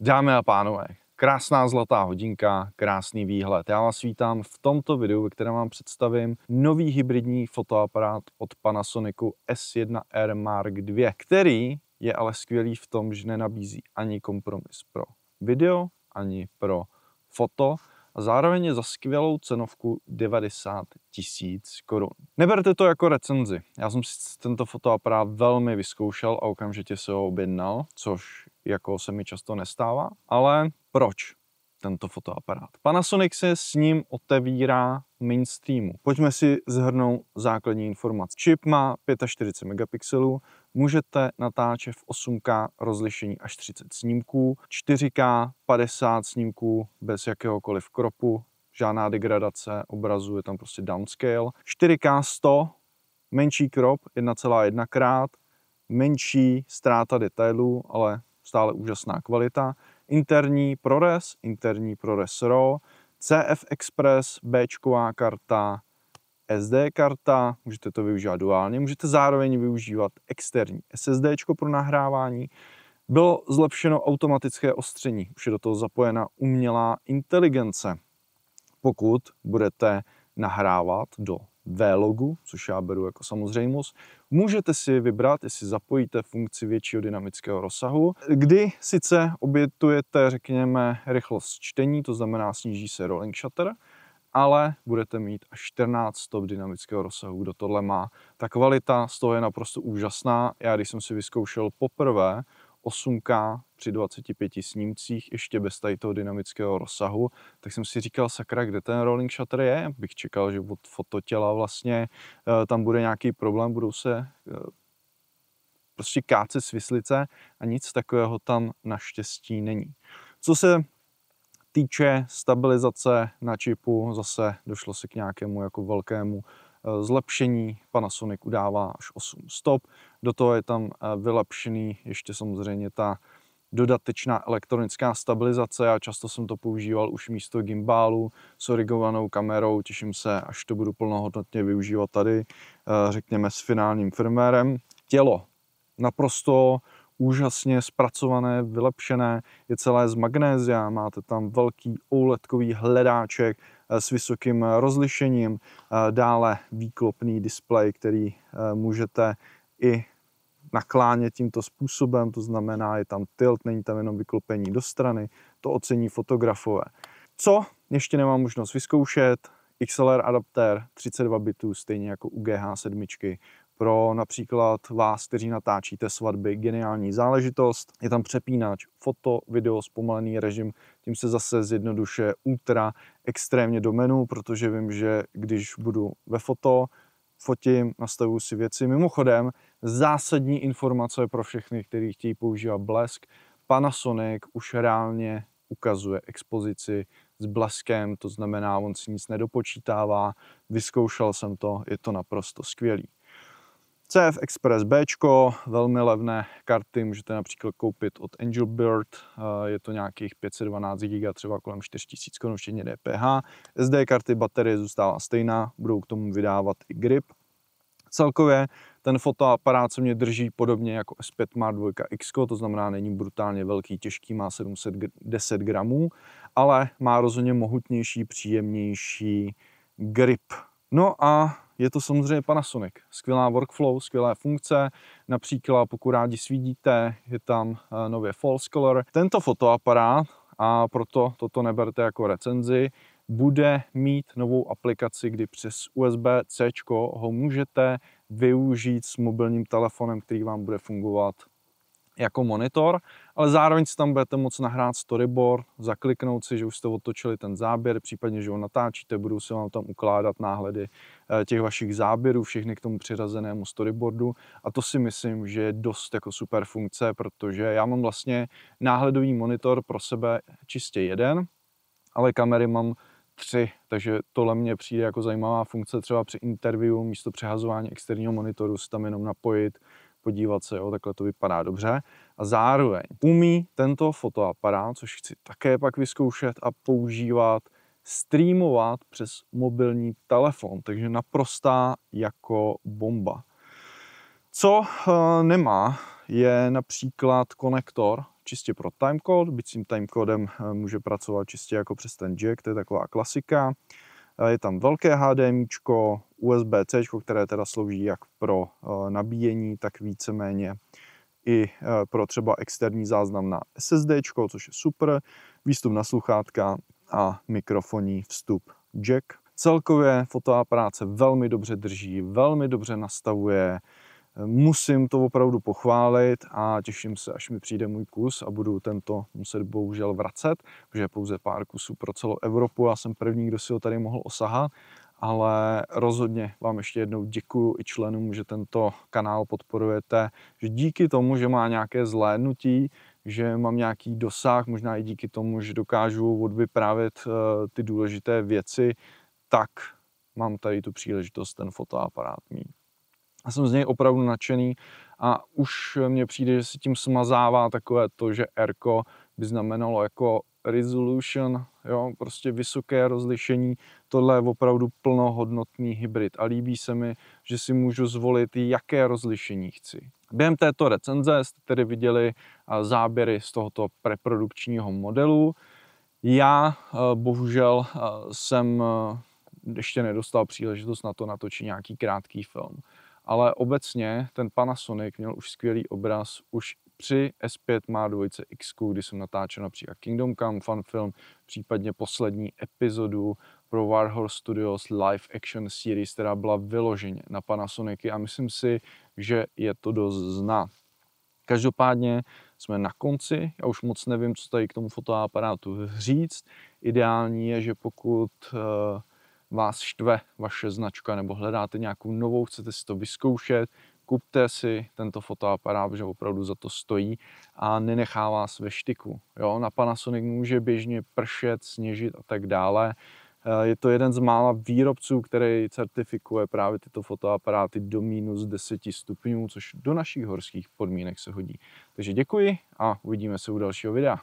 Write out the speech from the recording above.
Dámy a pánové, krásná zlatá hodinka, krásný výhled. Já vás vítám v tomto videu, ve kterém vám představím nový hybridní fotoaparát od Panasonicu S1R Mark II, který je ale skvělý v tom, že nenabízí ani kompromis pro video, ani pro foto a zároveň je za skvělou cenovku 90 000 korun. Neberte to jako recenzi. Já jsem si tento fotoaparát velmi vyzkoušel a okamžitě se ho objednal, což jako se mi často nestává. Ale proč tento fotoaparát? Panasonic se s ním otevírá mainstreamu. Pojďme si shrnout základní informace. Čip má 45 megapixelů, můžete natáčet v 8K rozlišení až 30 snímků, 4K 50 snímků bez jakéhokoliv kropu, žádná degradace obrazu, je tam prostě downscale, 4K 100, menší crop 1,1 krát, menší ztráta detailů, ale stále úžasná kvalita, interní ProRes RAW, CF Express, Bčková karta, SD karta, můžete to využívat duálně, můžete zároveň využívat externí SSD pro nahrávání. Bylo zlepšeno automatické ostření, už je do toho zapojena umělá inteligence. Pokud budete nahrávat do Vlogu, což já beru jako samozřejmost, můžete si vybrat, jestli zapojíte funkci většího dynamického rozsahu, kdy sice obětujete, řekněme, rychlost čtení, to znamená sníží se rolling shutter, ale budete mít až 14 stop dynamického rozsahu. Kdo tohle má, ta kvalita z toho je naprosto úžasná. Já když jsem si vyzkoušel poprvé 8K při 25 snímcích, ještě bez tady toho dynamického rozsahu, tak jsem si říkal, sakra, kde ten rolling shutter je? Bych čekal, že od fototěla vlastně tam bude nějaký problém, budou se prostě kácet svislice a nic takového tam naštěstí není. Co se týče stabilizace na čipu, zase došlo se k nějakému jako velkému zlepšení. Panasonic udává až 8 stop. Do toho je tam vylepšený ještě samozřejmě ta dodatečná elektronická stabilizace. Já často jsem to používal už místo gimbalu s origovanou kamerou. Těším se, až to budu plnohodnotně využívat tady, řekněme s finálním firmwarem. Tělo naprosto úžasně zpracované, vylepšené, je celé z magnézia, máte tam velký OLEDkový hledáček s vysokým rozlišením, dále výklopný displej, který můžete i naklánět tímto způsobem, to znamená, je tam tilt, není tam jenom vyklopení do strany, to ocení fotografové. Co ještě nemám možnost vyzkoušet, XLR adaptér 32 bitů, stejně jako u GH7. Pro například vás, kteří natáčíte svatby, geniální záležitost. Je tam přepínač foto, video, zpomalený režim, tím se zase zjednodušuje ultra extrémně do menu, protože vím, že když budu ve fotím, nastavuju si věci. Mimochodem, zásadní informace pro všechny, kteří chtějí používat blesk. Panasonic už reálně ukazuje expozici s bleskem, to znamená, on si nic nedopočítává. Vyzkoušel jsem to, je to naprosto skvělý. CF Express Bčko, velmi levné karty, můžete například koupit od Angelbird, je to nějakých 512 GB, třeba kolem 4000 korun, včetně DPH. SD karty, baterie zůstává stejná, budou k tomu vydávat i grip. Celkově ten fotoaparát se mě drží podobně jako S5 Mark II X, to znamená, není brutálně velký, těžký, má 710 gramů, ale má rozhodně mohutnější, příjemnější grip. No a je to samozřejmě Panasonic. Skvělá workflow, skvělé funkce, například pokud rádi svídíte, je tam nově false color. Tento fotoaparát, a proto toto neberte jako recenzi, bude mít novou aplikaci, kdy přes USB-C ho můžete využít s mobilním telefonem, který vám bude fungovat jako monitor, ale zároveň si tam budete moct nahrát storyboard, zakliknout si, že už jste otočili ten záběr, případně, že ho natáčíte, budou se vám tam ukládat náhledy těch vašich záběrů, všechny k tomu přiřazenému storyboardu a to si myslím, že je dost jako super funkce, protože já mám vlastně náhledový monitor pro sebe čistě jeden, ale kamery mám 3, takže tohle mně přijde jako zajímavá funkce třeba při interview, místo přehazování externího monitoru si tam jenom napojit, podívat se, jo, takhle to vypadá dobře. A zároveň umí tento fotoaparát, což chci také pak vyzkoušet a používat, streamovat přes mobilní telefon, takže naprostá jako bomba. Co nemá, je například konektor čistě pro timecode, byť s tím timecodem může pracovat čistě jako přes ten jack, to je taková klasika. Je tam velké HDMIčko, USB-C, které teda slouží jak pro nabíjení, tak víceméně i pro třeba externí záznam na SSD, což je super, výstup na sluchátka a mikrofonní vstup jack. Celkově fotoaparát se velmi dobře drží, velmi dobře nastavuje, musím to opravdu pochválit a těším se, až mi přijde můj kus a budu tento muset bohužel vracet, protože je pouze pár kusů pro celou Evropu. Já jsem první, kdo si ho tady mohl osahat, ale rozhodně vám ještě jednou děkuju i členům, že tento kanál podporujete, že díky tomu, že má nějaké zhlédnutí, že mám nějaký dosah, možná i díky tomu, že dokážu odvyprávět ty důležité věci, tak mám tady tu příležitost ten fotoaparát mít. Já jsem z něj opravdu nadšený a už mně přijde, že si tím smazává takové to, že R by znamenalo jako resolution, jo, prostě vysoké rozlišení. Tohle je opravdu plnohodnotný hybrid a líbí se mi, že si můžu zvolit, jaké rozlišení chci. Během této recenze jste tedy viděli záběry z tohoto preprodukčního modelu. Já bohužel jsem ještě nedostal příležitost na to natočit nějaký krátký film. Ale obecně ten Panasonic měl už skvělý obraz už při S5 Mark II X, kdy jsem natáčel například Kingdom Come Fun Film, případně poslední epizodu pro Warhol Studios Live Action Series, která byla vyloženě na Panasonicy a myslím si, že je to dost znát. Každopádně jsme na konci, já už moc nevím, co tady k tomu fotoaparátu říct. Ideální je, že pokud vás štve vaše značka nebo hledáte nějakou novou, chcete si to vyzkoušet, kupte si tento fotoaparát, protože opravdu za to stojí a nenechá vás ve štyku. Jo? Na Panasonic může běžně pršet, sněžit a tak dále. Je to jeden z mála výrobců, který certifikuje právě tyto fotoaparáty do minus 10 stupňů, což do našich horských podmínek se hodí. Takže děkuji a uvidíme se u dalšího videa.